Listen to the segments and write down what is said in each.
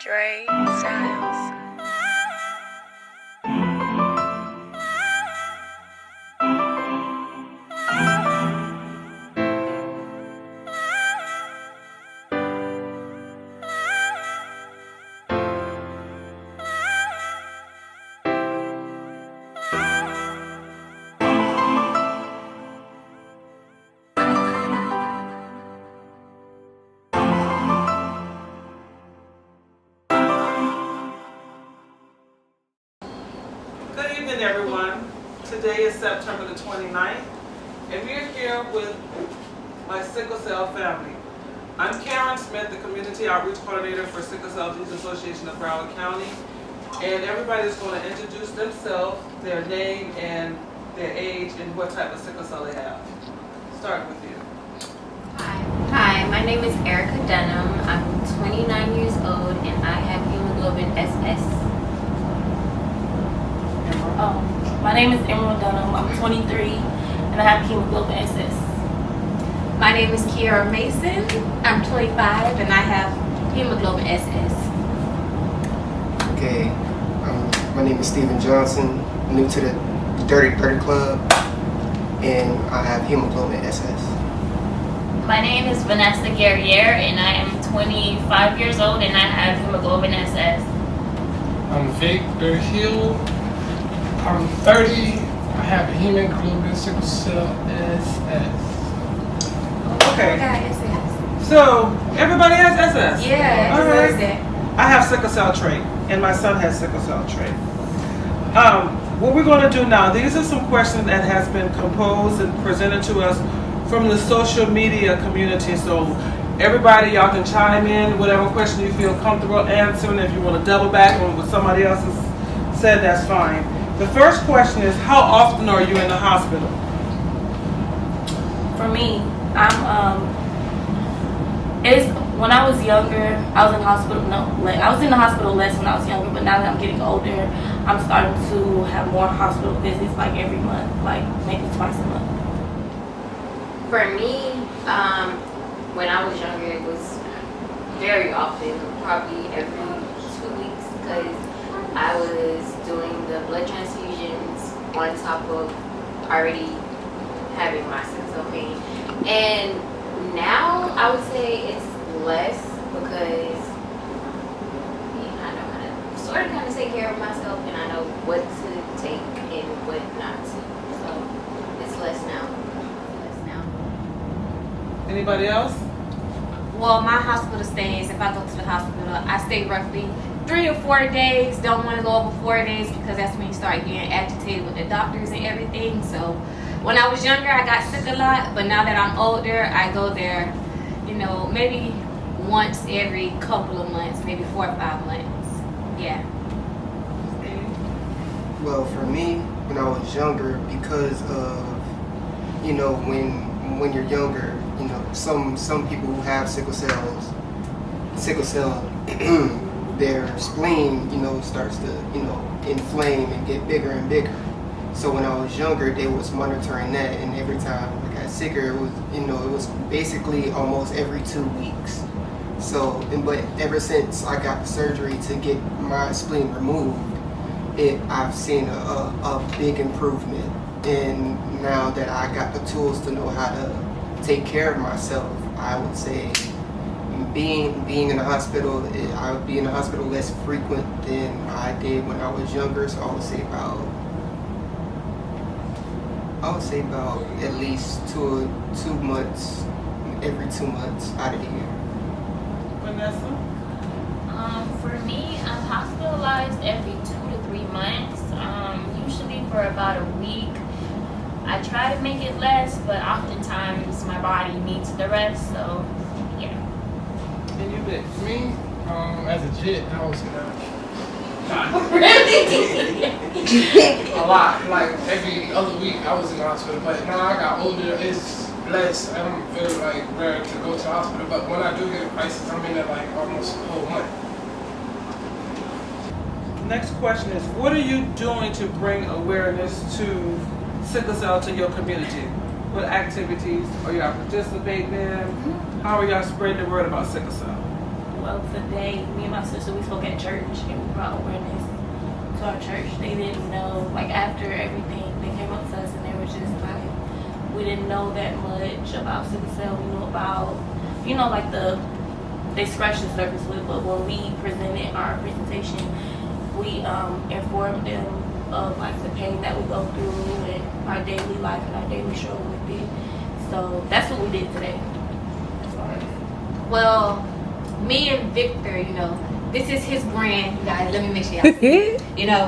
Dre Styles. Good evening, everyone. Today is September the 29th, and we're here with my sickle cell family. I'm Karen Smith, the Community Outreach Coordinator for Sickle Cell Disease Association of Broward County, and everybody is going to introduce themselves, their name, and their age, and what type of sickle cell they have. Start with you. Hi, my name is Erica Dunham. I'm 29 years old and I have hemoglobin SS. My name is Emerald Dunham. I'm 23 and I have hemoglobin SS. My name is Kiara Mason. I'm 25 and I have hemoglobin SS. Okay, my name is Steven Johnson, new to the Dirty 30 Club, and I have hemoglobin SS. My name is Vanessa Guerriere and I am 25 years old and I have hemoglobin SS. I'm Victor Hill. I'm 30. I have hemoglobin sickle cell SS. Okay. So everybody has SS. Yeah, All right. that. I have sickle cell trait, and my son has sickle cell trait. What we're going to do now, these are some questions that has been composed and presented to us from the social media community. So everybody, y'all can chime in, whatever question you feel comfortable answering. If you want to double back on what somebody else has said, that's fine. The first question is, how often are you in the hospital? For me, when I was younger, I was in hospital. I was in the hospital less when I was younger, but now that I'm getting older, I'm starting to have more hospital visits, like every month, like maybe twice a month. For me, when I was younger, it was very often, probably every 2 weeks, because I was doing the blood transfusions on top of already having my sickle cell pain. And now I would say it's less because I know how to sort of kind of take care of myself and I know what to take and what not to. So it's less now. Anybody else? Well, my hospital stays, if I go to the hospital, I stay roughly 3 to 4 days. Don't want to go over 4 days because that's when you start getting agitated with the doctors and everything. So when I was younger, I got sick a lot, but now that I'm older, I go there, maybe once every couple of months, maybe 4 or 5 months. Yeah. Well, for me, when I was younger, because of, when you're younger, some people who have sickle cell, their spleen, starts to, inflame and get bigger and bigger. So when I was younger, they was monitoring that, and every time I got sicker, it was, it was basically almost every 2 weeks. So, but ever since I got the surgery to get my spleen removed, I've seen a big improvement. And now that I got the tools to know how to take care of myself, I would say being in the hospital, I would be in the hospital less frequent than I did when I was younger. So I would say about at least 2 months, every 2 months out of the year. Vanessa? For me, I'm hospitalized every 2 to 3 months, usually for about a week. I try to make it less, but oftentimes my body needs the rest, so yeah. And you, Vic? Me, as a jit, I was a lot. Like every other week, I was in the hospital. But now I got older, it's less. I don't feel like rare to go to the hospital. But when I do get a crisis, I'm in there like almost a whole month. Next question is, what are you doing to bring awareness to sickle cell to your community? What activities are y'all participating in? How are y'all spreading the word about sickle cell? Well, today, me and my sister, we spoke at church and we brought awareness to our church. They didn't know, like after everything, they came up to us and they were just like, we didn't know that much about sickle cell. We knew about, like they scratched the surface with, but when we presented our presentation, we informed them of like the pain that we go through and our daily life and our daily struggle with it. So that's what we did today. Well, me and Victor, this is his brand, you guys. Let me make sure y'all see.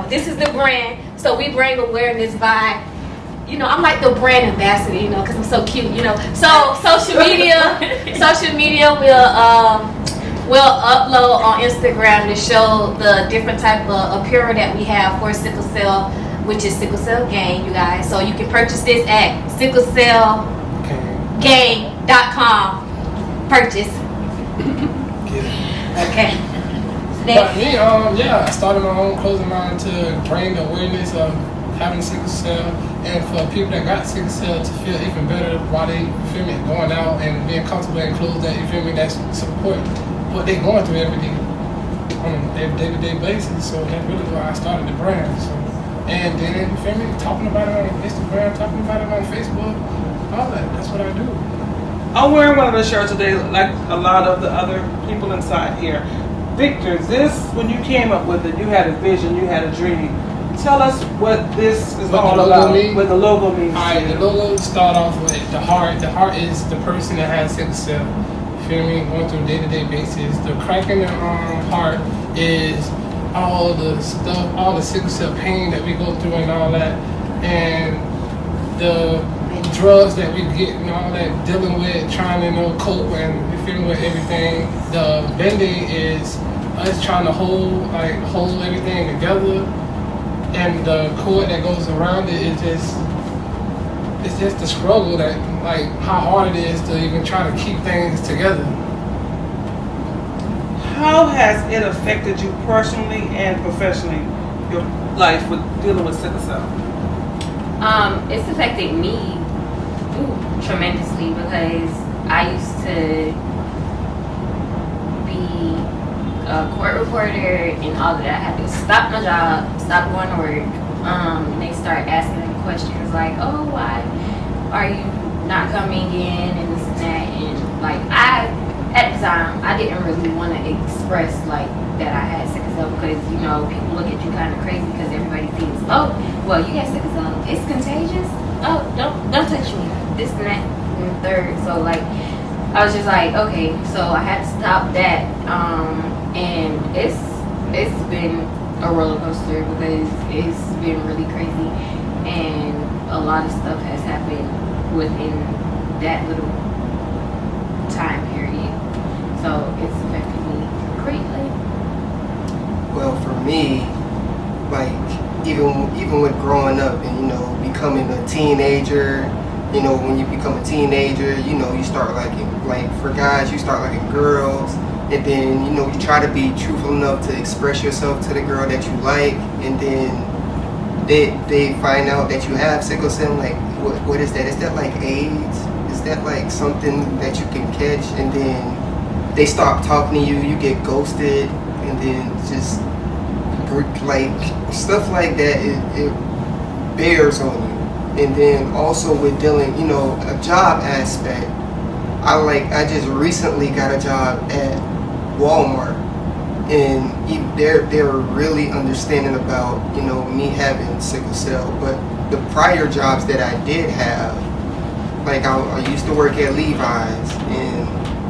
This is the brand. So we bring awareness by, I'm like the brand ambassador, because I'm so cute, So social media will upload on Instagram to show the different type of apparel that we have for sickle cell, which is SICKLECELLGANG, you guys. So you can purchase this at SICKLECELLGANG.com. Purchase. Okay. But me, I started my own clothing line to bring awareness of having sickle cell, and for people that got sickle cell to feel even better while they, going out and being comfortable in clothes that, that support what they going through every day on a day-to-day basis. So that's really why I started the brand. So, and then, talking about it on Instagram, talking about it on Facebook, all that. That's what I do. I'm wearing one of the shirts today, like a lot of the other people inside here. Victor, when you came up with it, you had a vision, you had a dream. Tell us what this is all about, what the logo means. All right, the logo start off with the heart. The heart is the person that has sickle cell. Going through a day-to-day basis. The crack in the heart is all the stuff, all the sickle cell pain that we go through and all that, and the drugs that we get and all that, dealing with, trying to cope and with everything. The band-aid is us trying to hold everything together, and the cord that goes around it is it's just the struggle that, how hard it is to even try to keep things together. How has it affected you personally and professionally, your life with dealing with sickle cell? It's affected me tremendously because I used to be a court reporter and all of that. I had to stop my job, stop going to work. They start asking me questions like, oh, why are you not coming in and this and that, and at the time I didn't really want to express that I had sickle cell because people look at you kind of crazy because everybody thinks, oh, well, you got sickle cell, it's contagious, oh, don't touch me, this and that and the third. So I was just like, okay, so I had to stop that, and it's been a roller coaster because it's been really crazy, and a lot of stuff has happened within that little time period. So it's affected me greatly. Well, for me, even with growing up and becoming a teenager, when you become a teenager, you start for guys, you start liking girls, and then you try to be truthful enough to express yourself to the girl that you like, and then they find out that you have sickle cell. What is that? Is that like AIDS? Is that something that you can catch? And then they stop talking to you, you get ghosted, and then just stuff like that, it bears on you. And then also with dealing, a job aspect, I just recently got a job at Walmart, and they're really understanding about me having sickle cell. But the prior jobs that I did have, I used to work at Levi's, and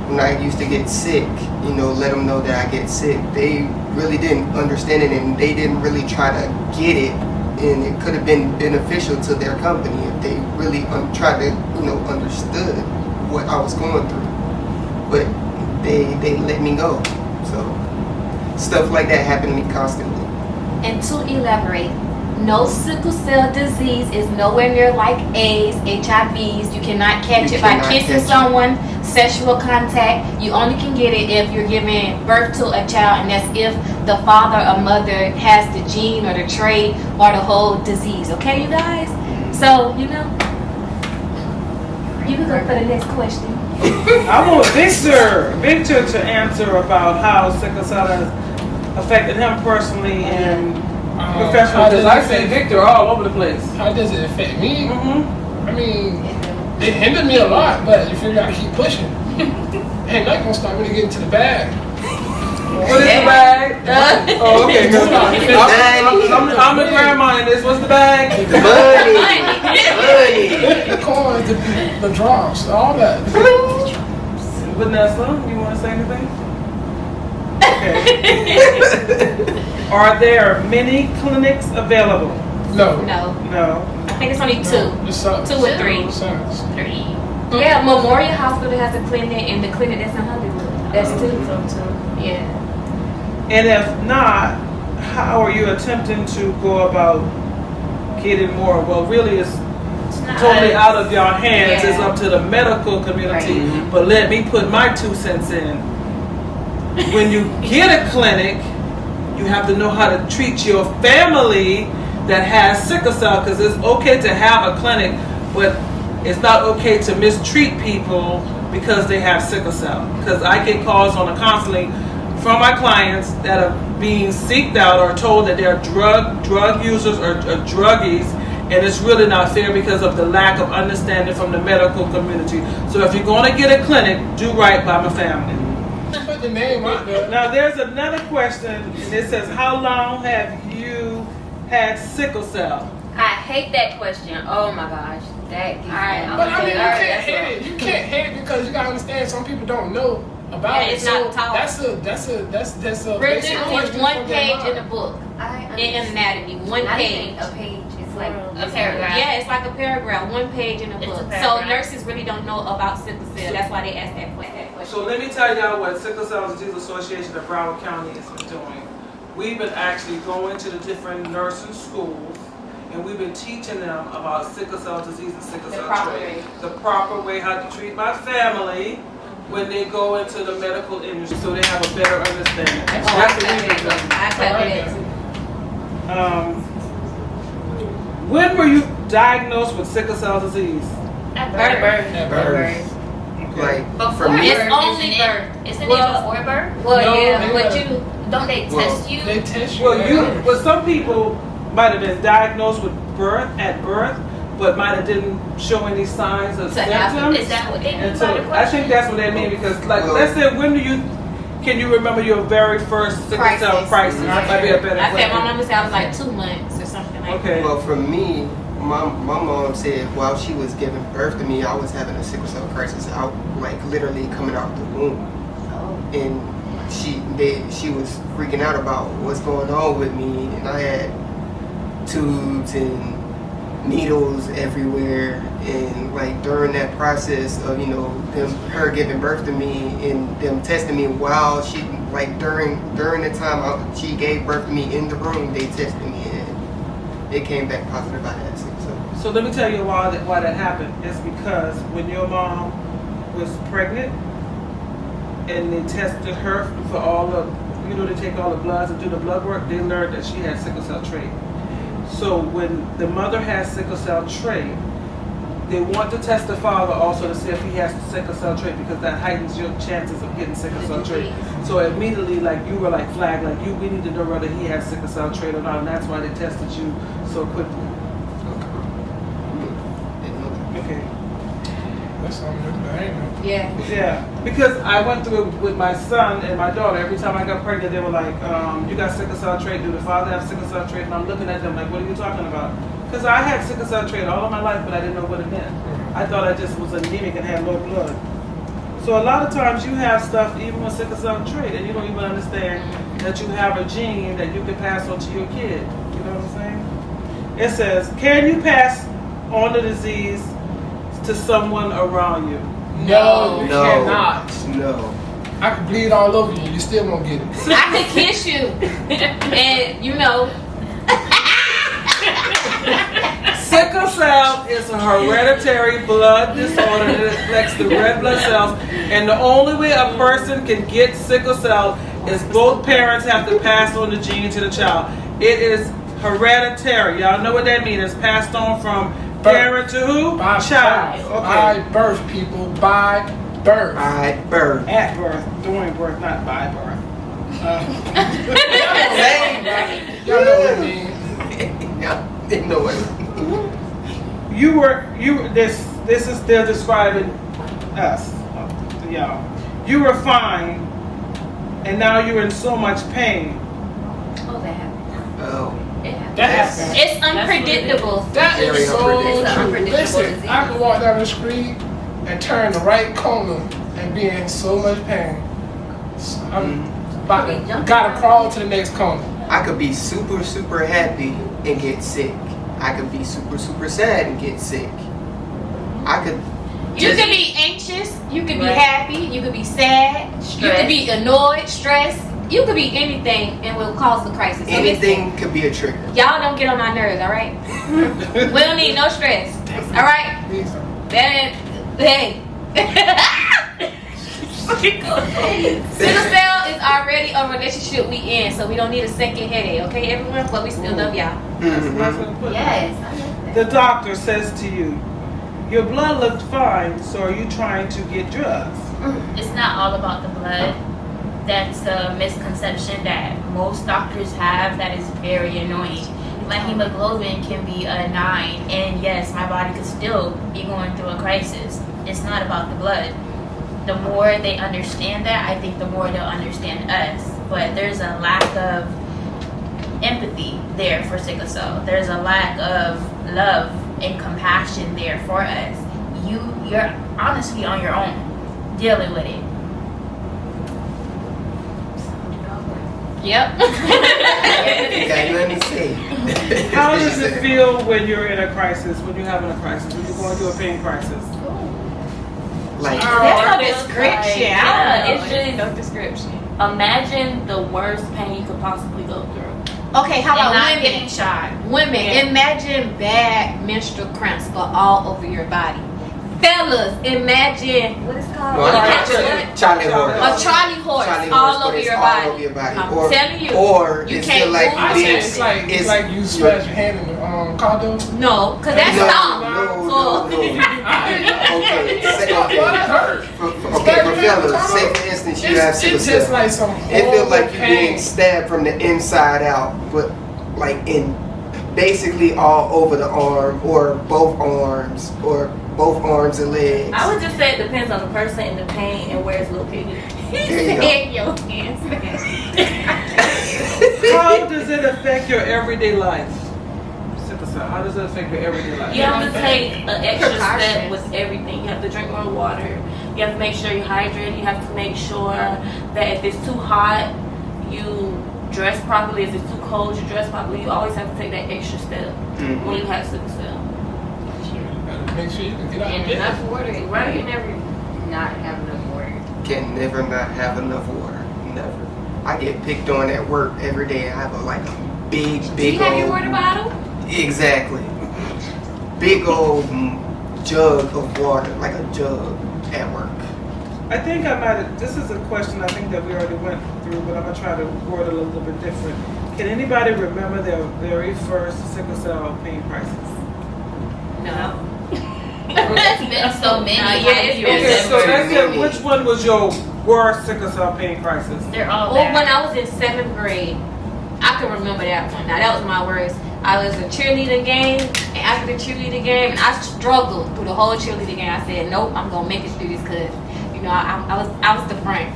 when I used to get sick, let them know that I get sick, they really didn't understand it, and they didn't really try to get it, and it could have been beneficial to their company if they really tried to understood what I was going through. But they let me go. So stuff like that happened to me constantly. And to elaborate, no sickle cell disease is nowhere near like AIDS, HIVs. You cannot catch it by kissing someone, sexual contact. You only can get it if you're giving birth to a child, and that's if the father or mother has the gene or the trait or the whole disease. Okay, you guys? So, you can go for the next question. I want Victor to answer about how sickle cell has affected him personally and professionally. Because I see Victor all over the place. How does it affect me? Mm-hmm. I mean, it hindered me a lot, but if you gotta keep pushing, ain't nothing gonna stop me to get into the bag. What is the bag? Oh, okay. I'm the grandma in this. What's the bag? Money. The coins, the drops, all that. Vanessa, you want to say anything? Okay. Are there many clinics available? No. No. I think it's only two. Just 2 or 3. 3. Yeah, Memorial Hospital has a clinic, and the clinic that's in Hollywood. That's 2. Yeah. And if not, how are you attempting to go about getting more? Well, really, it's totally out of your hands. Yeah. It's up to the medical community. Right. But let me put my 2 cents in. When you get a clinic, you have to know how to treat your family that has sickle cell, because it's okay to have a clinic, but it's not okay to mistreat people because they have sickle cell. Because I get calls on a constantly from my clients that are being seeked out or told that they're drug users or druggies, and it's really not fair because of the lack of understanding from the medical community. So if you're going to get a clinic, do right by my family. Put the name out there. Now there's another question, and it says, how long have you had sickle cell? I hate that question. Oh my gosh, that gets me. But I mean, you can't hate it. You can't hate it because you gotta understand some people don't know about it. It's not taught. That's a basic It's question one for their page mind. in the book. In anatomy, one page. A page. It's like A paragraph. Yeah, it's like a paragraph, one page in the It's a book. So paragraph. nurses really don't know about sickle cell. That's why they ask that question. So let me tell y'all what Sickle Cell Disease Association of Broward County is doing. We've been actually going to the different nursing schools, and we've been teaching them about sickle cell disease and sickle cell trait. The proper way how to treat my family when they go into the medical industry, so they have a better understanding. That's what we've been doing. I clap for that too. When were you diagnosed with sickle cell disease? At Birth. Like, for me, It's only birth. Isn't Well, it before birth? Well, No, yeah, they but gotta- you. Don't they test you? They test you. Well, some people might have been diagnosed with at birth, but might have didn't show any signs of symptoms. Is that what they mean And by so the I question? think that's what they mean, because like, Well- let's say, can you remember your very first sickle cell crisis? That might be a better I said my question. mama said I was like 2 months or something like Okay. well, for me, my mom said while she was giving birth to me, I was having a sickle cell crisis out, like literally coming out the womb. And she was freaking out about what's going on with me, and I had tubes and needles everywhere, and like during that process of her giving birth to me and them testing me while she during the time she gave birth to me in the room, they tested me and it came back positive. I had sickle cell. So let me tell you why that happened. It's because when your mom was pregnant and they tested her for all the, they take all the bloods and do the blood work, they learned that she had sickle cell trait. So when the mother has sickle cell trait, they want to test the father also to see if he has sickle cell trait, because that heightens your chances of getting sickle cell trait. So immediately, you were flagged, we need to know whether he has sickle cell trait or not, and that's why they tested you so quickly. Okay. That's something that I ain't know. Yeah. Yeah, because I went through it with my son and my daughter. Every time I got pregnant, they were like, you got sickle cell trait. Do the father have sickle cell trait? And I'm looking at them like, what are you talking about? Because I had sickle cell trait all of my life, but I didn't know what it meant. I thought I just was anemic and had low blood. So a lot of times you have stuff even with sickle cell trait, and you don't even understand that you have a gene that you can pass on to your kid. You know what I'm saying? It says, can you pass on the disease to someone around you? No, you cannot. No. I could bleed all over you. You still won't get it. I could kiss you, and Sickle cell is a hereditary blood disorder that affects the red blood cells, and the only way a person can get sickle cell is both parents have to pass on the gene to the child. It is hereditary. Y'all know what that means. It's passed on from parent to who? By Child. By birth, people. By birth. By birth. At birth, during birth, not by birth. Y'all know what I mean. Yeah, didn't know it. They're describing us, y'all. You were fine, and now you're in so much pain. Oh, that happened. Oh. It happened. That happened. It's unpredictable. That Very is so unpredictable. true. Listen, disease. I could walk down the street and turn the right corner and be in so much pain. I'm about to gotta crawl to the next corner. I could be super, super happy and get sick. I could be super, super sad and get sick. I could. You could be anxious, you could be happy, you could be sad, you could be annoyed, stressed. You could be anything and will cause the crisis. So Anything could be a trigger. y'all don't get on my nerves, all right? We don't need no stress, all right? Please don't. Hey. Sickle cell is already a relationship we in, so we don't need a second headache, okay, everyone? But we still love y'all. Mm-hmm. Yes. The doctor says to you, your blood looked fine, so are you trying to get drugs? It's not all about the blood. That's a misconception that most doctors have that is very annoying. My hemoglobin can be a 9, and yes, my body could still be going through a crisis. It's not about the blood. The more they understand that, I think the more they'll understand us. But there's a lack of empathy there for sickle cell. There's a lack of love and compassion there for us. You're honestly on your own dealing with it. Yep. Okay, let me see. How does it feel when you're in a crisis, when you're having a crisis, when you're going through a pain crisis? Like, There's no It feels description. like- I don't know. it's just no description. imagine the worst pain you could possibly go through. Okay, how And about not women? getting shot. Women, Yeah. imagine bad menstrual cramps go all over your body. Fellas, imagine what is it called? Well, You I catch got a- Charlie horse. A Trolley horse, Charlie all horse, but over it's your all body. over your body. I'm Or- telling you. Or You it's can't still like move I you said being. it's like you smash your hand in the condo. No, because that's No, soft. no, Oh. no. Okay, say, Well, okay. that hurt. For fellas, say for instance you have sickle It's just cell. like some It feels like you're horrible being pain. stabbed from the inside out, but like in basically all over the arm or both arms and legs. I would just say it depends on the person and the pain and where it's located. There you go. In your hands. How does it affect your everyday life? Sickle cell, how does it affect your everyday life? You have to take an extra step Precautions. with everything. You have to drink more water. You have to make sure you're hydrated. You have to make sure that if it's too hot, you dress properly. If it's too cold, you dress properly. You always have to take that extra step when you have sickle cell. Make sure you can get out And of bed. enough water. Right. You never not have enough water. Can never not have enough water. Never. I get picked on at work every day. I have a big Do you have your old water bottle? exactly big old jug of water, like a jug at work. I think I might have, this is a question I think that we already went through, but I'm going to try to word it a little bit different. Can anybody remember their very first sickle cell pain crisis? No. There's been so many. yeah, it's been Okay, so Too that's it. many. Which one was your worst sickle cell pain crisis? They're all Well, when bad. I was in 7th grade, I can remember that one. Now, that was my worst. I was a cheerleading game, and after the cheerleading game, I struggled through the whole cheerleading game. I said, nope, I'm going to make it through this because, you know, I was the front.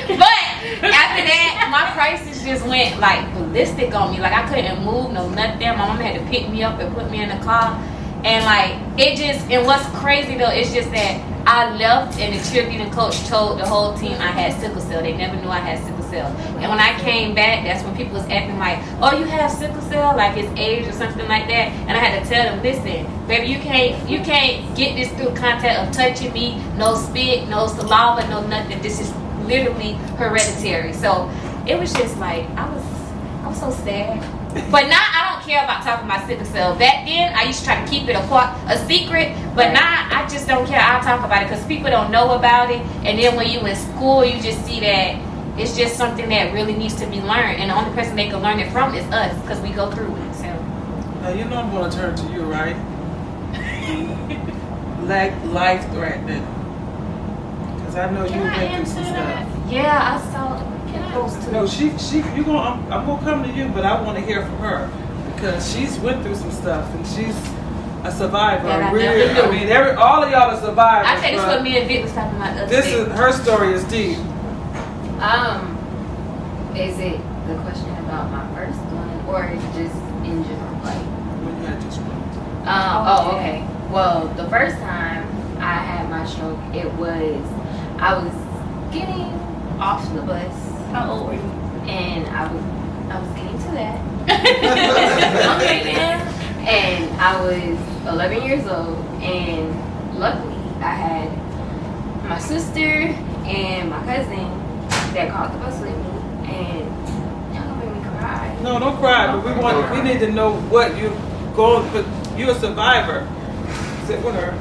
But after that, my crisis just went like ballistic on me. Like I couldn't move, no nothing. My mama had to pick me up and put me in the car. And like it just, and what's crazy though, it's just that I left and the cheerleading coach told the whole team I had sickle cell. They never knew I had sickle cell. And when I came back, that's when people was acting like, oh, you have sickle cell, like it's age or something like that. And I had to tell them, listen, baby, you can't get this through contact of touching me, no spit, no saliva, no nothing. This is literally hereditary. So it was just like I was so sad. But now I don't care about talking about sickle cell. Back then I used to try to keep it a secret, but now I just don't care. I'll talk about it because people don't know about it. And then when you in school, you just see that it's just something that really needs to be learned. And the only person they can learn it from is us because we go through it. So Now you know I'm going to turn to you, right? Like life threatening. Because I know you Can I went through answer some that? stuff. Yeah, I saw Can I? those too. No, you gonna. I'm gonna come to you, but I want to hear from her because she's went through some stuff and she's a survivor. That I Really, never I knew. mean, all of y'all are survivors. I think this but what me and Vic was talking about the other this day. is her story is deep. Is it the question about my first one or just in general? Like, When you had this one. okay. Well, the first time I had my stroke, I was getting off the bus, How old were you? and I was getting to that. Okay, then. And I was 11 years old, and luckily I had my sister and my cousin that caught the bus with me, and y'all gonna make me cry. No, don't cry. But we need to know what you going. But you're a survivor. Sit with her.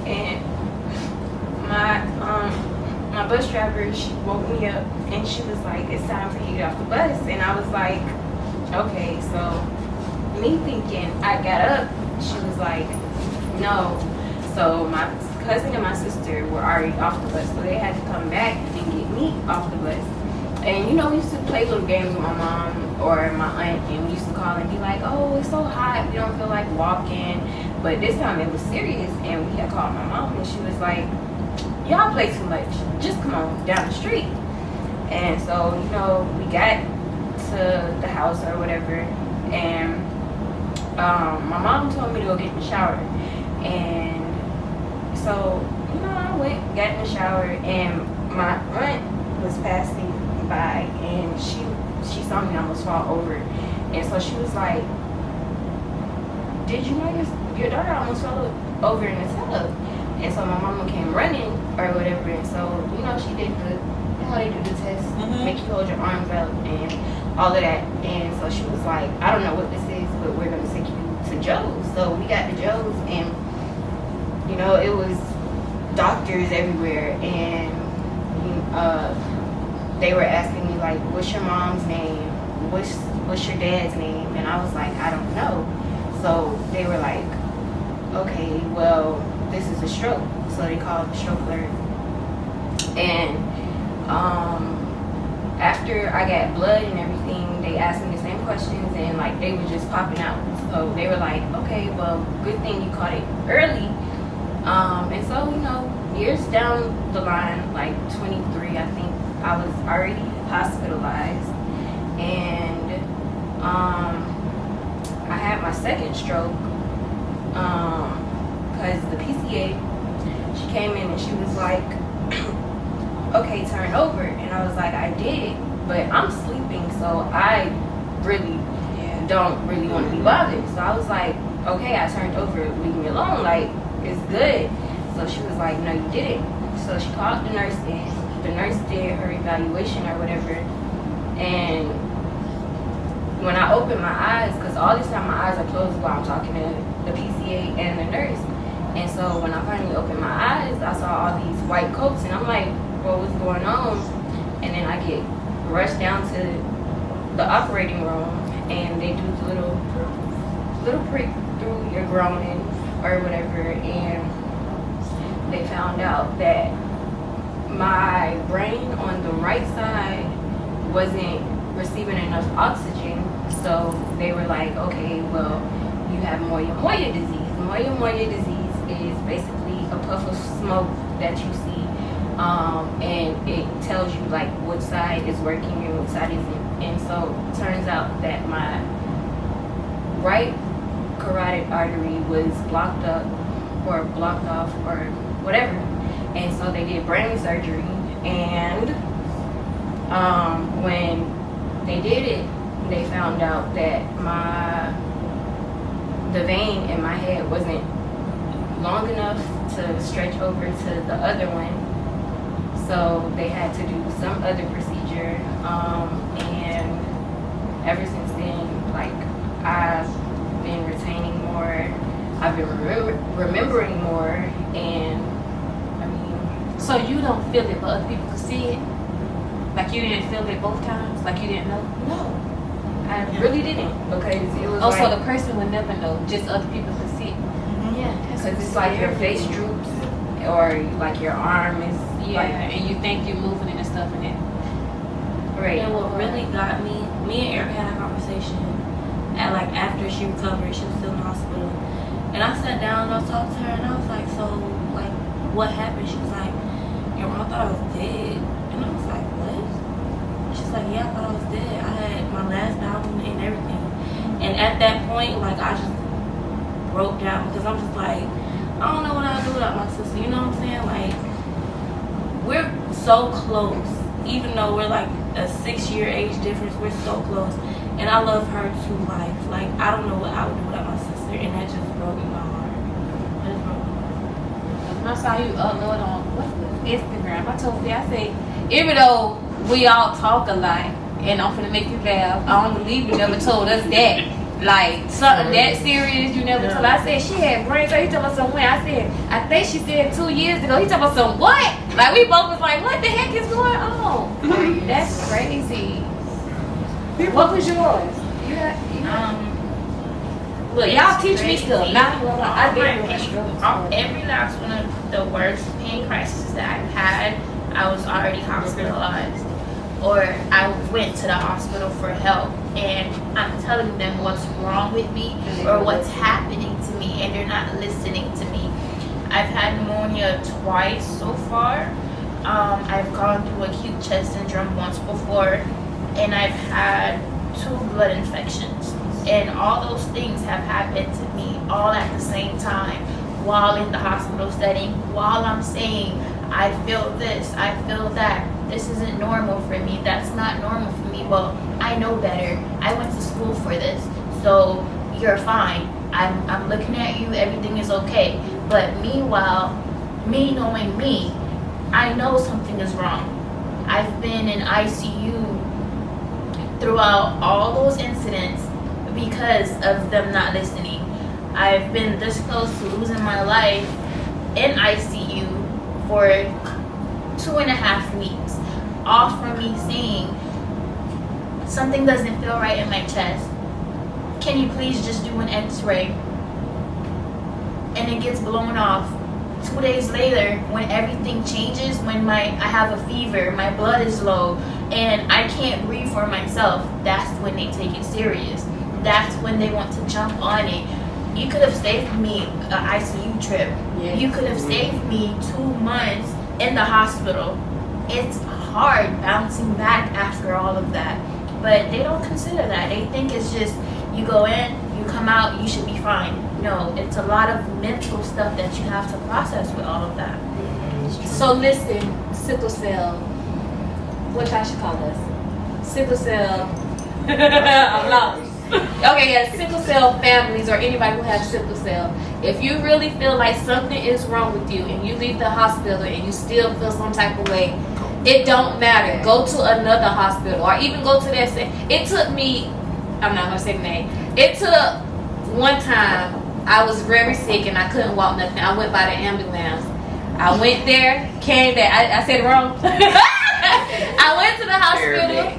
And my bus driver, she woke me up and she was like, "It's time for you to get off the bus." And I was like, "Okay." So me thinking, I got up. She was like, "No." So my cousin and my sister were already off the bus, so they had to come back and get me off the bus. And you know, we used to play little games with my mom or my aunt, and we used to call and be like, "Oh, it's so hot, we don't feel like walking." But this time it was serious, and we had called my mom, and she was like, "Y'all play too much. Just come on down the street." And so, you know, we got to the house or whatever, and my mom told me to go get in the shower. And so, you know, I went, got in the shower, and my aunt was passing by, and she saw me almost fall over. And so she was like, "Did you know your daughter almost fell over in the tub?" And so my mama came running or whatever, and so, you know, she did how they do the test, make you hold your arms out and all of that. And so she was like, "I don't know what this is, but we're gonna take you to Joe's." So we got to Joe's, and you know, it was doctors everywhere, and they were asking me like, "What's your mom's name? What's your dad's name?" And I was like, "I don't know." So they were like, "Okay, well, this is a stroke." So they called the stroke alert. And after I got blood and everything, they asked me the same questions, and like they were just popping out. So they were like, "Okay, well, good thing you caught it early." And so, you know, years down the line, like 23, I think, I was already hospitalized, and I had my second stroke because the PCA, she came in and she was like, "Okay, turn over." And I was like, "I did, but I'm sleeping, so I really don't really want to be bothered." So I was like, "Okay, I turned over, leave me alone, like, it's good." So she was like, "No, you didn't." So she called the nurse in. The nurse did her evaluation or whatever, and when I opened my eyes, because all this time my eyes are closed while I'm talking to the PCA and the nurse, and so when I finally opened my eyes, I saw all these white coats, and I'm like, "Well, what's going on?" And then I get rushed down to the operating room, and they do the little prick through your groin or whatever, and they found out that my brain on the right side wasn't receiving enough oxygen. So they were like, "Okay, well, you have moya disease." Moya disease is basically a puff of smoke that you see, and it tells you like which side is working and which side isn't. And so it turns out that my right carotid artery was blocked up or blocked off or whatever. And so they did brain surgery, and when they did it, they found out that the vein in my head wasn't long enough to stretch over to the other one. So they had to do some other procedure, and ever since then, like, I've been retaining more, I've been remembering more, and I mean. So you don't feel it, but other people can see it? Like you didn't feel it both times? Like you didn't know? No, I really didn't, because it was Oh, like, so the person would never know, just other people could see it? yeah, That's Because it's like your face droops or like your arm is and you think you're moving and stuff in it. right. And what really got me and Erica had a conversation at like after she recovered, she was still in the hospital. And I sat down and I talked to her and I was like, so like what happened? She was like, your mom thought I was dead. And I was like, what? She's like, yeah, I thought I was dead. I had my last album and everything. And at that point, like I just broke down because I'm just like, I don't know what I'll do without my sister. You know what I'm saying? Like, we're so close. Even though we're like a 6-year age difference, we're so close. And I love her to life. Like, I don't know what I would do without my sister. And that just broke my heart. That just broke my heart. When I saw you upload on Instagram, I told you, I said, even though we all talk a lot, and I'm finna make you laugh, I don't believe you never told us that. Like, something that serious you never told. I said, she had brain surgery. He talking about some when? I said, I think she said 2 years ago. He talking about some what? Like, we both was like, what the heck is going on? That's crazy. What was yours? You had, look, y'all teach me stuff. Now, I did. Every last one of the worst pain crises that I've had, I was already hospitalized. Or I went to the hospital for help and I'm telling them what's wrong with me or what's happening to me and they're not listening to me. I've had pneumonia twice so far. I've gone through acute chest syndrome once before and I've had 2 blood infections. And all those things have happened to me all at the same time while in the hospital setting, while I'm saying, I feel this, I feel that. This isn't normal for me. That's not normal for me. Well, I know better. I went to school for this. So you're fine. I'm looking at you. Everything is okay. But meanwhile, me knowing me, I know something is wrong. I've been in ICU throughout all those incidents because of them not listening. I've been this close to losing my life in ICU for 2.5 weeks, all from me saying something doesn't feel right in my chest. Can you please just do an x-ray? And it gets blown off. 2 days later, when everything changes, when I have a fever, my blood is low, and I can't breathe for myself, that's when they take it serious. That's when they want to jump on it. You could have saved me an ICU trip. Yes. You could have saved me 2 months in the hospital. It's hard bouncing back after all of that. But they don't consider that. They think it's just you go in, you come out, you should be fine. No, it's a lot of mental stuff that you have to process with all of that. So listen, sickle cell, what I should call us? Sickle cell. I'm lost. Okay, yeah, sickle cell families or anybody who has sickle cell. If you really feel like something is wrong with you and you leave the hospital and you still feel some type of way, it don't matter. Go to another hospital or even go to that. It took me, I'm not going to say the name. It took one time I was very sick and I couldn't walk nothing. I went by the ambulance. I went there, came back. I said it wrong. I went to the hospital.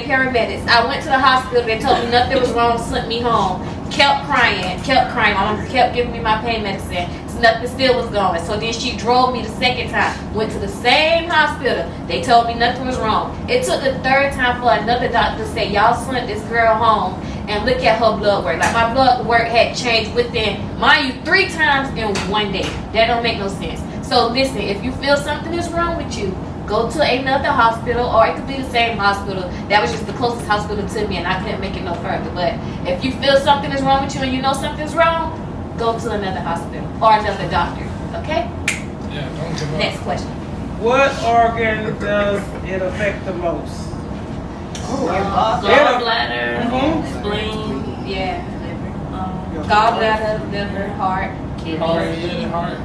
Paramedics. I went to the hospital. They told me nothing was wrong, sent me home. Kept crying. My mom kept giving me my pain medicine. So nothing still was going. So then she drove me the second time. Went to the same hospital. They told me nothing was wrong. It took the third time for another doctor to say, y'all sent this girl home and look at her blood work. Like my blood work had changed within, mind you, 3 times in 1 day. That don't make no sense. So listen, if you feel something is wrong with you, go to another hospital, or it could be the same hospital. That was just the closest hospital to me, and I couldn't make it no further. But if you feel something is wrong with you and you know something's wrong, go to another hospital or another doctor. Okay? Yeah, don't give up. Next question. What organ does it affect the most? Gallbladder, Mhm. spleen, Yeah. liver. Gallbladder, liver, heart, Heart, kidneys. yeah, heart.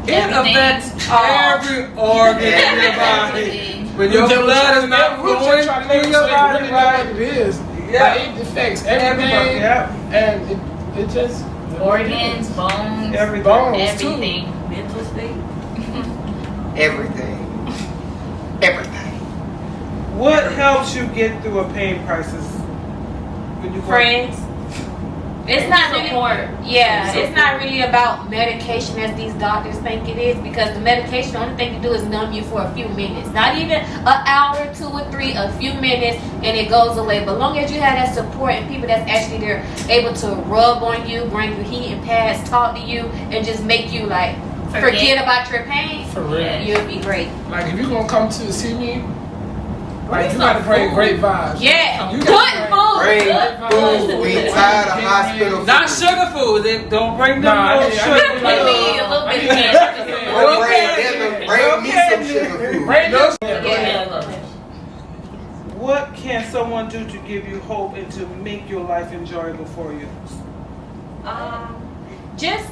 It affects every organ in your body. When your blood is not flowing through your body, right? It is. Yeah. Like, it affects everything. Yep. And it just Organs, bones, Everything. bones too. everything. Mental state. Everything. Everything. What helps you get through a pain crisis? When you go- Friends. It's not really, support. yeah, it's not really about medication as these doctors think it is, because the medication, the only thing you do is numb you for a few minutes. Not even an hour, 2 or 3, a few minutes, and it goes away. But long as you have that support and people that's actually there able to rub on you, bring you heat and pads, talk to you, and just make you like forget about your pain, For real. you'll be great. Like if you gonna come to see me, like you gotta bring great vibes. Yeah, You good gotta food. Great food. We tired of hospital food. Not sugar food. They don't bring them Nah, no I sugar. need Maybe a little bit of candy. Okay. Bring me some sugar food. Bring those. What can someone do to give you hope and to make your life enjoyable for you? Just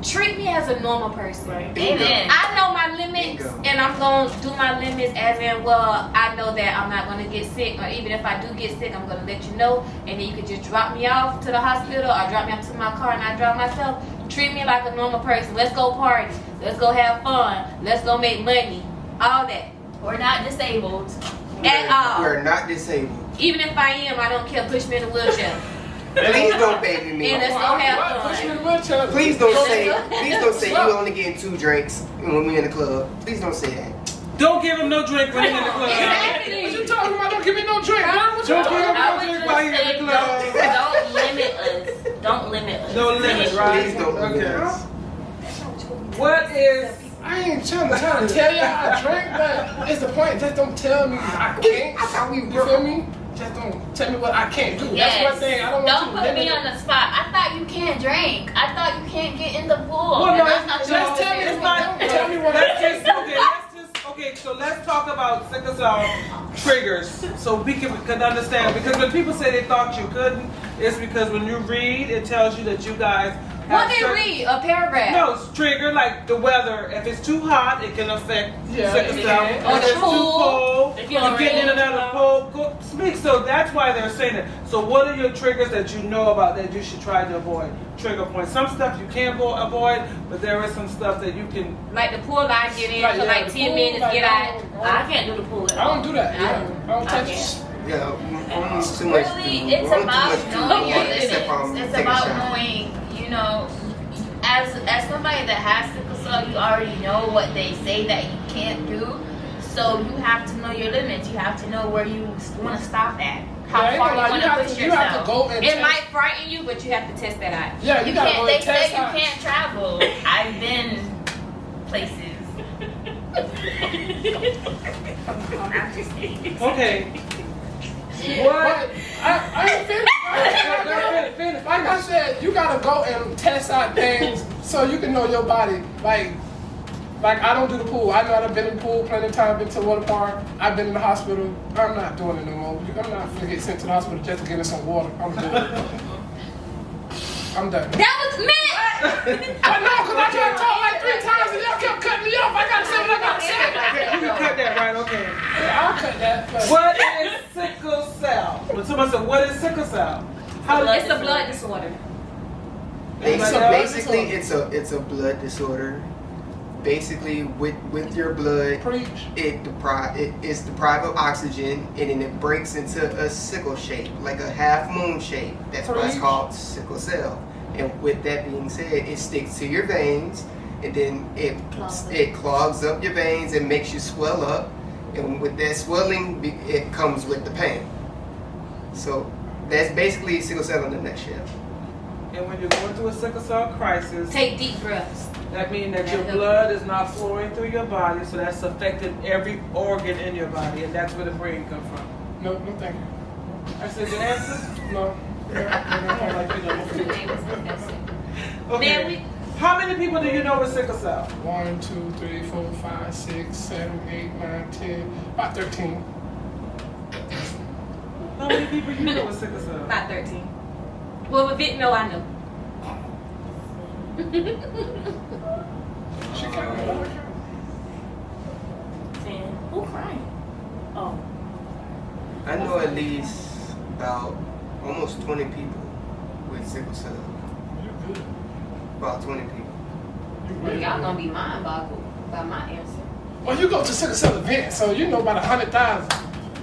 treat me as a normal person. Amen. I know my limits, Bingo. and I'm going to do my limits as in, well, I know that I'm not going to get sick, or even if I do get sick, I'm going to let you know, and then you could just drop me off to the hospital or drop me off to my car and I drive myself. Treat me like a normal person. Let's go party. Let's go have fun. Let's go make money. All that. We're not disabled. At all. We're not disabled. Even if I am, I don't care. Push me in a wheelchair. Please don't baby me. And let's go have Push me fun. in the wheelchair. Please don't say you only getting 2 drinks when we in the club. Please don't say that. Don't give them no drink when you're in the club. Exactly. What you talking about? Don't give me no drink. What you Don't talking give them about? I no would drink just while you're in say the club. don't limit us. Don't limit us. No limit, right? Please don't do Okay. that. What is... I ain't trying to tell you how I drink, but it's the point. Just don't tell me I can't. I thought we You were. feel me? Just don't tell me what I can't do. Yes. That's one thing. I don't want Don't you to put limit me it. on the spot. I thought you can't drink. I thought you can't get in the pool. Well, And no, that's not it's your just tell me business. it's not. Tell me what Let's just okay. So let's talk about sickle cell triggers, so we can understand. Because when people say they thought you couldn't, it's because when you read, it tells you that you guys What have they certain- read? A paragraph. No, it's trigger like the weather. If it's too hot, it can affect Yeah, sickle it cell. can. Or If the it's too pool. cold, If you're you're getting in in and out of the pool. Go speak. So that's why they're saying it. So what are your triggers that you know about that you should try to avoid? Trigger points. Some stuff you can't avoid, but there is some stuff that you can. Like the pool, I get in Like, for yeah, like the 10 pool, minutes, like, get out. I can't do the pool at I all. don't do that. Yeah. I don't touch can't. it. Yeah, I'm too much. Really, it's about knowing your limits. It's about knowing, you know, as somebody that has sickle cell, you already know what they say that you can't do. So you have to know your limits. You have to know where you want to stop at. How Yeah, far you like, want to push you have yourself. to go and It test. might frighten you, but you have to test that out. Yeah, You you gotta can't. go They and say test you out. can't travel. I've been places. I'm just saying. Okay. What? I ain't finished. Like I said, you gotta go and test out things so you can know your body. Like I don't do the pool. I know I've been in the pool plenty of times, been to the water park. I've been in the hospital. I'm not doing it no more. I'm not gonna get sent to the hospital just to get in some water. I'm done. I'm done. That was meant. I know, because I tried to talk like 3 times and y'all kept cutting me off. I gotta say what I gotta say. You can cut that, right? Okay. Yeah, I'll cut that. But What is sickle cell? When somebody said, "What is sickle cell?" How It's a blood disorder. Basically, it's a blood disorder. Basically, with your blood, preach. it's deprived of oxygen, and then it breaks into a sickle shape, like a half moon shape. That's why it's Preach. called sickle cell. And with that being said, it sticks to your veins, and then it clogs up your veins and makes you swell up. And with that swelling, it comes with the pain. So that's basically sickle cell in a nutshell. And when you're going through a sickle cell crisis, Take deep breaths. that means that your blood is not flowing through your body, so that's affecting every organ in your body, and that's where the brain comes from. No, thank you. I said your answer? No. Okay. Man, How many people do you know with sickle cell? 1, 2, 3, 4, 5, 6, 7, 8, 9, 10, about 13. How many people you know with sickle cell? About 13. Well, with it, no, I know. She can't remember. Saying, who crying? Oh, I know at least about almost 20 people with sickle cell. You good. About 20 people. You really Y'all good. gonna be mind boggled by my answer. Well, you go to sickle cell event, so you know about 100,000.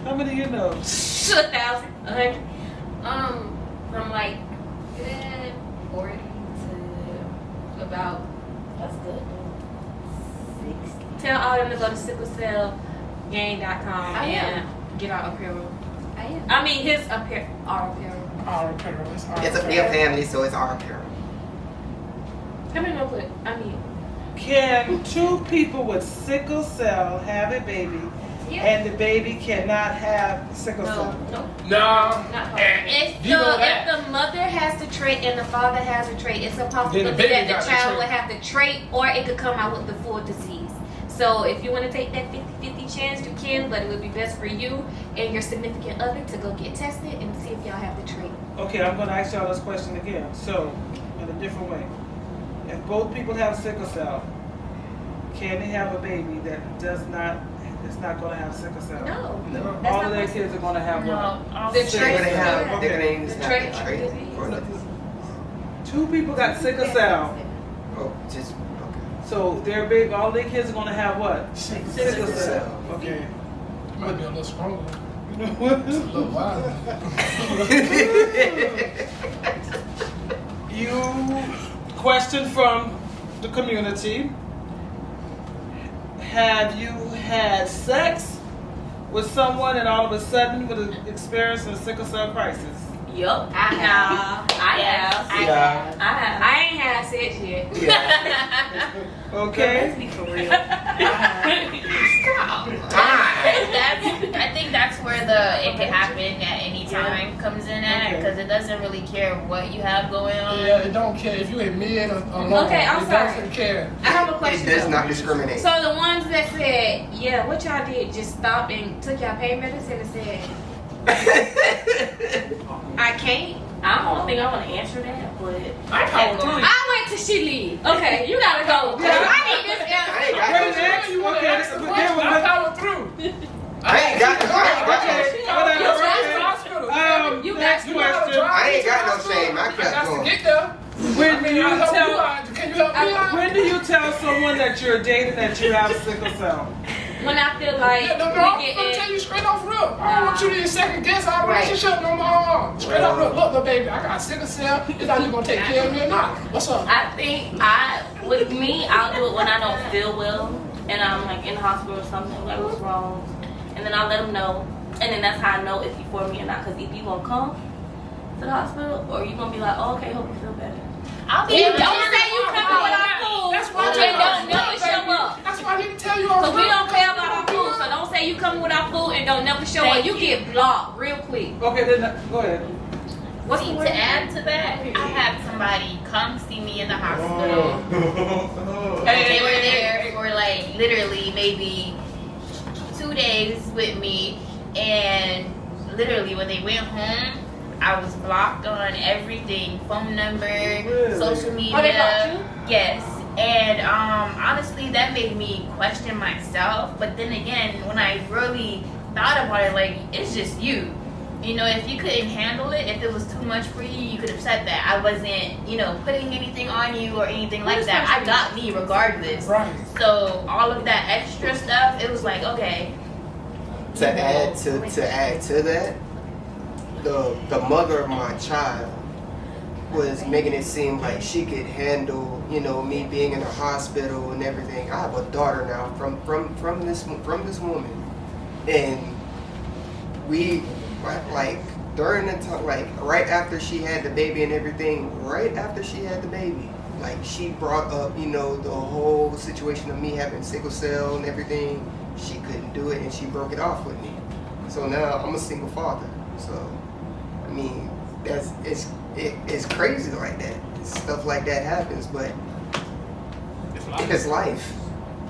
How many you know? 2,000, 100. From like 40 to about That's good. 60. Tell all them to go to SICKLECELLGANG.com I am. and get our apparel. I am. I mean, our apparel. Our apparel is our It's a apparel. family, so it's our apparel. How many more put? I mean, Can two people with sickle cell have a baby, Yeah. and the baby cannot have sickle cell? No. Nah. if You know that. the mother has the trait and the father has the trait, it's a possibility baby that got the the child trait. will have the trait, or it could come out with the full disease. So if you want to take that 50-50 chance, you can, but it would be best for you and your significant other to go get tested and see if y'all have the trait. Okay, I'm going to ask y'all this question again. So, in a different way. If both people have sickle cell, can they have a baby that is not going to have sickle cell? No. All That's of not their possible. kids are going to have No, what? all The They're trait. gonna have, Okay. they're gonna use The have trait the or trait disease. or the disease. Two people got sickle cell. Oh, just okay. So their baby, all their kids are going to have what? Sickle Sickle cell. cell. Okay. Might be a little stronger. You know what? It's a little wild. You question from the community. Have you had sex with someone and all of a sudden would have experienced a sickle cell crisis? Yup. I have. I have. Yeah. I have. I ain't had sex yet. Yeah. Okay. Let's be for real. I think that's where it could happen at any time comes in at, Okay. because it doesn't really care what you have going on. Yeah, it don't care if you hit men or alone. Okay, I'm it sorry. doesn't care. I have a It question. does though. not discriminate. So the ones that said, yeah, what y'all did, just stopped and took y'all pain medicine and said, I can't. I don't think I want to answer that, but I power through. I went to she leave. Okay, you gotta go. Yeah. I need this I answer. ain't got Wait, no next, shame. you okay? That's the But question. then I we're power through. I ain't got no You got next You know how to question. drive I ain't to got the no hospital? shame. I kept got going. to get there. When I do mean, you I'll help tell? you out. Can you help me out? When do you tell someone that you're dating that you have sickle cell? When I feel like Yeah, no, we I'm get gonna in. tell you straight off real. I don't want you to be second guess our Right. relationship no more. Straight off real. Look, baby, I got sickle cell. It's either you gonna take care of me or not. What's up? I think with me, I'll do it when I don't feel well and I'm like in the hospital or something, like what's wrong, and then I'll let them know, and then that's how I know if you for me or not. Because if you gonna come to the hospital or you gonna be like, oh, okay, hope you feel better. I'll be Don't say you coming with our food That's why I and don't never show up. That's why I need to tell you all. Cause we don't care about our food, so don't say you coming with our food and don't never show up. You get blocked real quick. Okay, then go ahead. What's the See, word? to add to that, I had somebody come see me in the hospital. They were there for like literally maybe 2 days with me, and literally when they went home, I was blocked on everything, phone number, social media. Oh, they blocked you? Yes. And honestly, that made me question myself. But then again, when I really thought about it, like, it's just you. You know, if you couldn't handle it, if it was too much for you, you could have said that. I wasn't, you know, putting anything on you or anything like that. I got me regardless. Right. So all of that extra stuff, it was like, okay. To add to that, the mother of my child was making it seem like she could handle, you know, me being in the hospital and everything. I have a daughter now from this woman, and we like during the time, like right after she had the baby and everything, right after she had the baby, like she brought up, you know, the whole situation of me having sickle cell and everything. She couldn't do it, and she broke it off with me. So now I'm a single father. So I mean, it's crazy like that. Stuff like that happens, but it's life.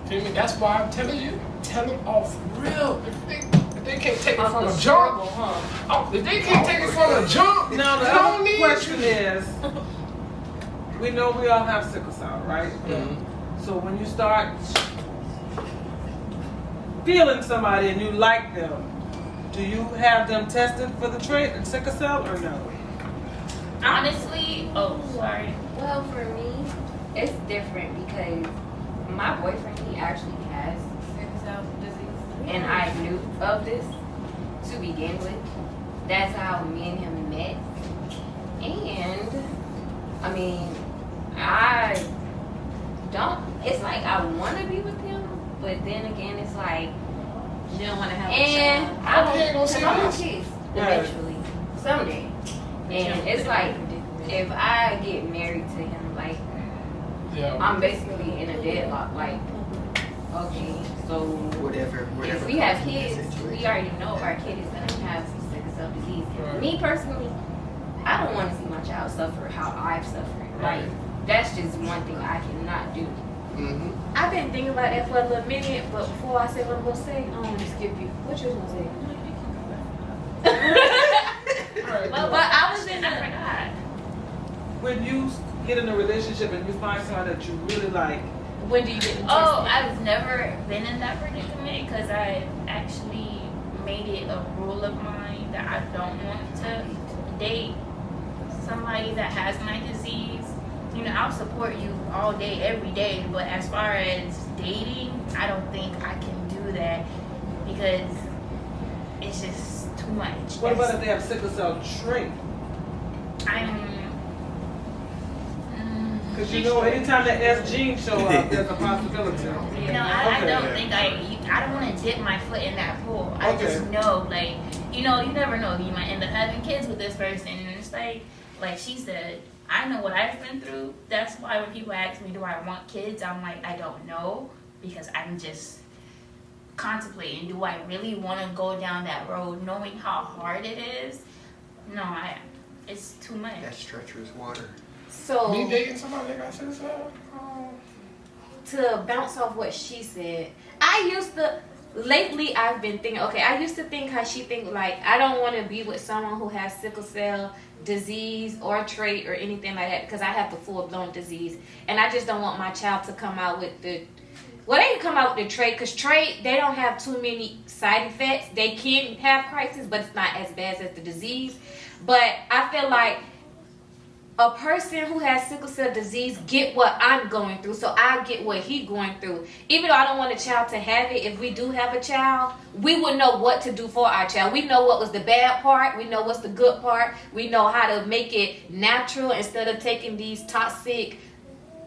Feel me? That's why I'm telling you, tell them off real. If they can't take it from a jump, if they can't take it from a jump, Now the they don't other need question you. is, we know we all have sickle cell, right? So when you start feeling somebody and you like them, do you have them tested for the trait and sickle cell or no? Honestly, oh, sorry. Well, for me, it's different because my boyfriend, he actually has sickle cell disease, and I knew of this to begin with. That's how me and him met. And I mean, I don't. It's like I want to be with him, but then again, it's like You don't want to have a and child. I Okay, don't. go Cause see I want this. kids Right. eventually, someday. And it's like if I get married to him, like Yeah. I'm basically in a deadlock. Like, okay, so Whatever. if we have comes in that kids, we situation. already know our kid is gonna have sickle cell disease. Right. Me personally, I don't want to see my child suffer how I've suffered. Like, that's just one thing I cannot do. Mhm. I've been thinking about that for a little minute, but before I say what I'm gonna say, I don't want to skip you. What you was gonna say? Right. But I was in I a forgot. When you get in a relationship and you find someone that you really like, when do you get interested? Oh, I've never been in that predicament because I actually made it a rule of mine that I don't want to date somebody that has my disease. You know, I'll support you all day, every day, but as far as dating, I don't think I can do that because it's just too much. what about if they have sickle cell trait? Because you know, anytime that S gene show up, there's a possibility. No, I Okay. don't think I don't want to dip my foot in that pool. I just Okay. know, like, you know, you never know. You might end up having kids with this person, and it's like she said, I know what I've been through. That's why when people ask me, do I want kids? I'm like, I don't know, because I'm just contemplating. Do I really want to go down that road, knowing how hard it is? No, it's too much. That's treacherous water. So Me dating somebody that got sickle cell? to bounce off what she said, lately I've been thinking, okay, I used to think how she think, like, I don't want to be with someone who has sickle cell disease or trait or anything like that because I have the full-blown disease, and I just don't want my child to come out with they can come out with the trait, because trait, they don't have too many side effects. They can have crisis, but it's not as bad as the disease. But I feel like a person who has sickle cell disease get what I'm going through, so I get what he's going through. Even though I don't want a child to have it, if we do have a child, we would know what to do for our child. We know what was the bad part. We know what's the good part. We know how to make it natural instead of taking these toxic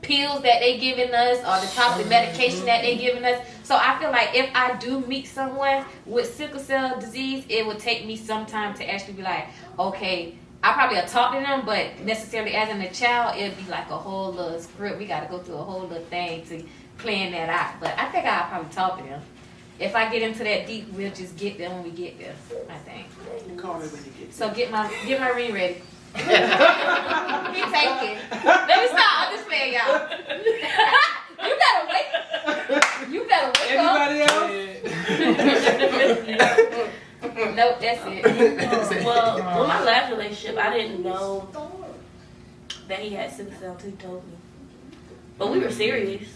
pills that they giving us or the toxic medication that they giving us. So I feel like if I do meet someone with sickle cell disease, it would take me some time to actually be like, okay, I probably will talk to them, but necessarily as in a child, it'd be like a whole little script. We got to go through a whole little thing to plan that out. But I think I'll probably talk to them. If I get into that deep, we'll just get there when we get there, I think. You call me when you get So get my ring ready. Be taken. Let me stop. I'm just playing, y'all. You better wake up. Anybody else? Nope, that's it. Well, with my last relationship, I didn't know that he had sickle cell until he told me. But we were serious.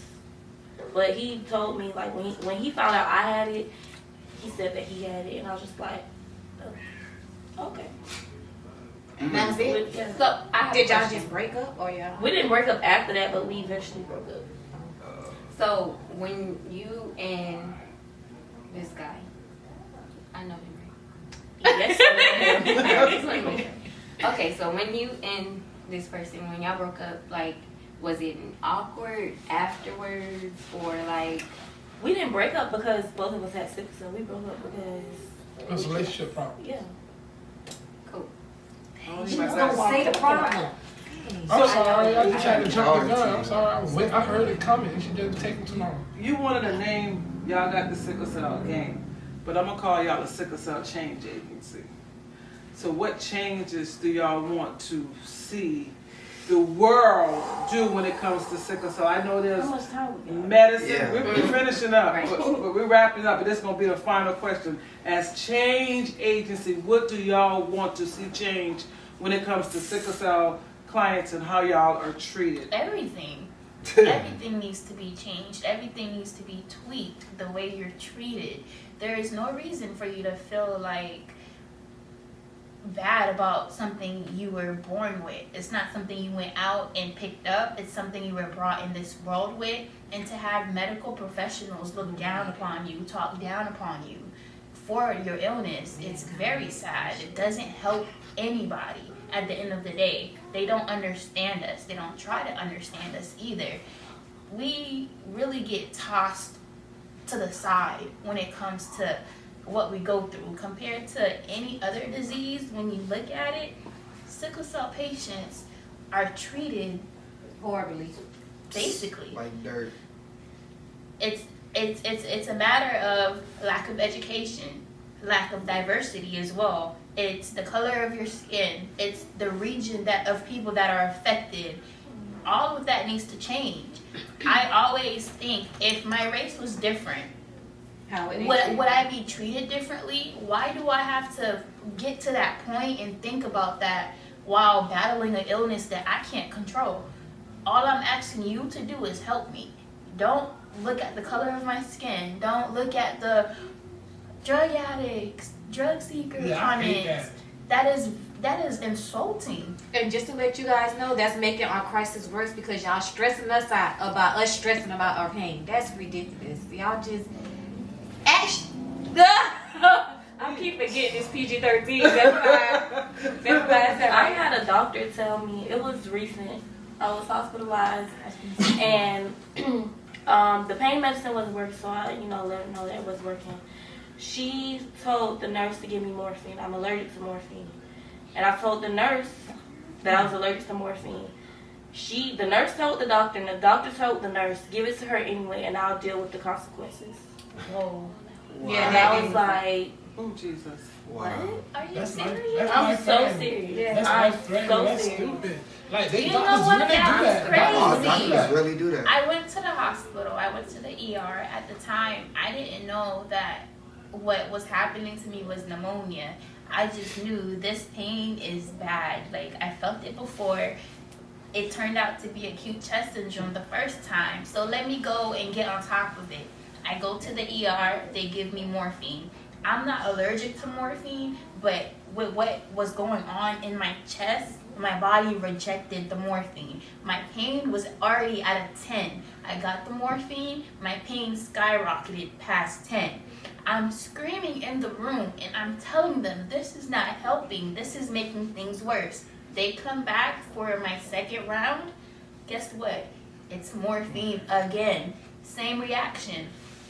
But he told me, like, when he found out I had it, he said that he had it, and I was just like, oh, okay. That's it. Yeah. So did y'all just break up or y'all? We didn't break up after that, but we eventually broke up. So when you and this guy, I know him, Yes, right? Okay, so when you and this person, when y'all broke up, like, was it awkward afterwards, or like? we didn't break up because both of us had sickle cell. We broke up because It was a relationship problem. yeah. Cool. She was gonna say the problem. I'm sorry, I just tried to jump the gun. I'm sorry, I heard it coming. It should just taking too long. You wanted a name, y'all got the sickle cell gang, but I'm gonna call y'all the sickle cell change agency. So what changes do y'all want to see the world do when it comes to sickle cell? I know there's How much time we got? medicine. Yeah. We're finishing up, Right. but we're wrapping up. But this is gonna be the final question. As change agency, what do y'all want to see change when it comes to sickle cell clients and how y'all are treated? Everything. Everything needs to be changed. Everything needs to be tweaked the way you're treated. There is no reason for you to feel like bad about something you were born with. It's not something you went out and picked up. It's something you were brought in this world with. And to have medical professionals look down upon you, talk down upon you for your illness, it's very sad. It doesn't help anybody. at the end of the day. They don't understand us. They don't try to understand us either. We really get tossed to the side when it comes to what we go through compared to any other disease. When you look at it, sickle cell patients are treated Horribly. basically. Like dirt. It's a matter of lack of education, lack of diversity as well. It's the color of your skin. It's the region of people that are affected. All of that needs to change. I always think if my race was different, would I be treated differently? Why do I have to get to that point and think about that while battling an illness that I can't control? All I'm asking you to do is help me. Don't look at the color of my skin. Don't look at the drug addicts, drug seekers comments. That is insulting. And just to let you guys know, that's making our crisis worse because y'all stressing us out about us stressing about our pain. That's ridiculous. Y'all just I'm keep forgetting this PG-13. That's why I had a doctor tell me, it was recent, I was hospitalized, and the pain medicine wasn't working, so I, let her know that it was working. She told the nurse to give me morphine. I'm allergic to morphine. And I told the nurse that I was allergic to morphine. The nurse told the doctor, and the doctor told the nurse, give it to her anyway, and I'll deal with the consequences. Whoa. Wow. Yeah, and I was like, Oh, Jesus. Wow. What? Are you That's serious? I'm so serious. That's I'm life-threatening. so That's serious. stupid. Like, they You know doctors what? really do That's that. crazy. Oh, Doctors doctors really do that. I went to the hospital. I went to the ER. At the time, I didn't know that what was happening to me was pneumonia. I just knew this pain is bad. Like, I felt it before. It turned out to be acute chest syndrome the first time. So let me go and get on top of it. I go to the ER. They give me morphine. I'm not allergic to morphine, but with what was going on in my chest, my body rejected the morphine. My pain was already at a 10. I got the morphine, my pain skyrocketed past 10. I'm screaming in the room and I'm telling them this is not helping. This is making things worse. They come back for my second round. Guess what? It's morphine again. Same reaction.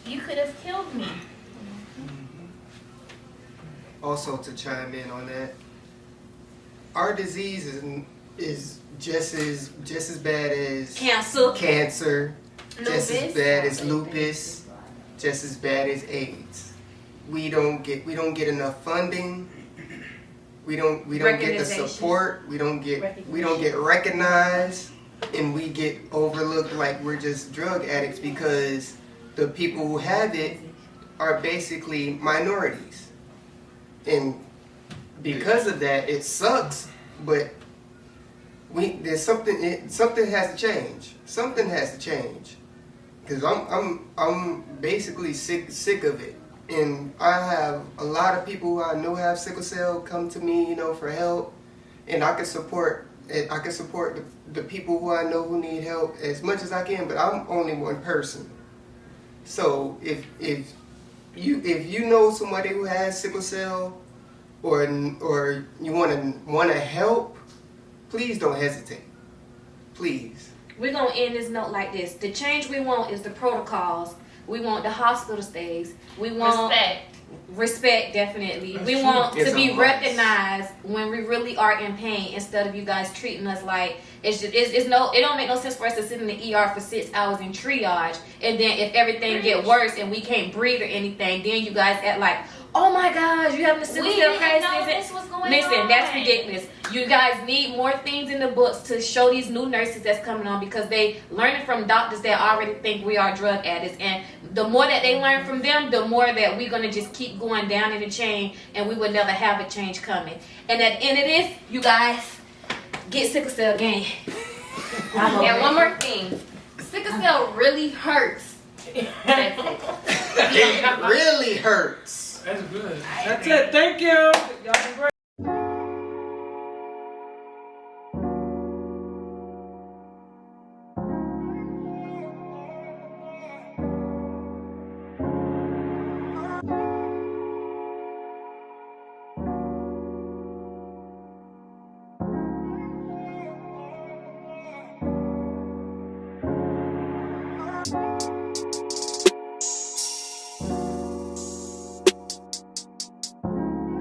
You could have killed me. Also, to chime in on that, our disease is just as bad as cancer, just as bad as lupus, just as bad as AIDS. We don't get enough funding. We don't get the support. We don't get recognized, and we get overlooked like we're just drug addicts because the people who have it are basically minorities. And because of that, it sucks, but there's something has to change. Something has to change. Because I'm basically sick of it. And I have a lot of people who I know have sickle cell come to me, for help. And I can support the people who I know who need help as much as I can, but I'm only one person. So if you know somebody who has sickle cell or you want to help, please don't hesitate. Please. We're going to end this note like this. The change we want is the protocols. We want the hospital stays. We want respect, definitely. That's we true. want to It's be a must. recognized when we really are in pain instead of you guys treating us like it don't make no sense for us to sit in the ER for 6 hours in triage, and then if everything get worse and we can't breathe or anything, then you guys act like, oh my gosh, you having a sickle cell crisis. This was going Listen, on. that's ridiculous. You guys need more things in the books to show these new nurses that's coming on, because they learning from doctors that already think we are drug addicts, and the more that they learn from them, the more that we're gonna just keep going down in the chain, and we would never have a change coming. And at the end of this, you guys get sickle cell gang. And one more thing, sickle cell really hurts. That's it. It really hurts. That's good. That's it. Thank you. Y'all been great.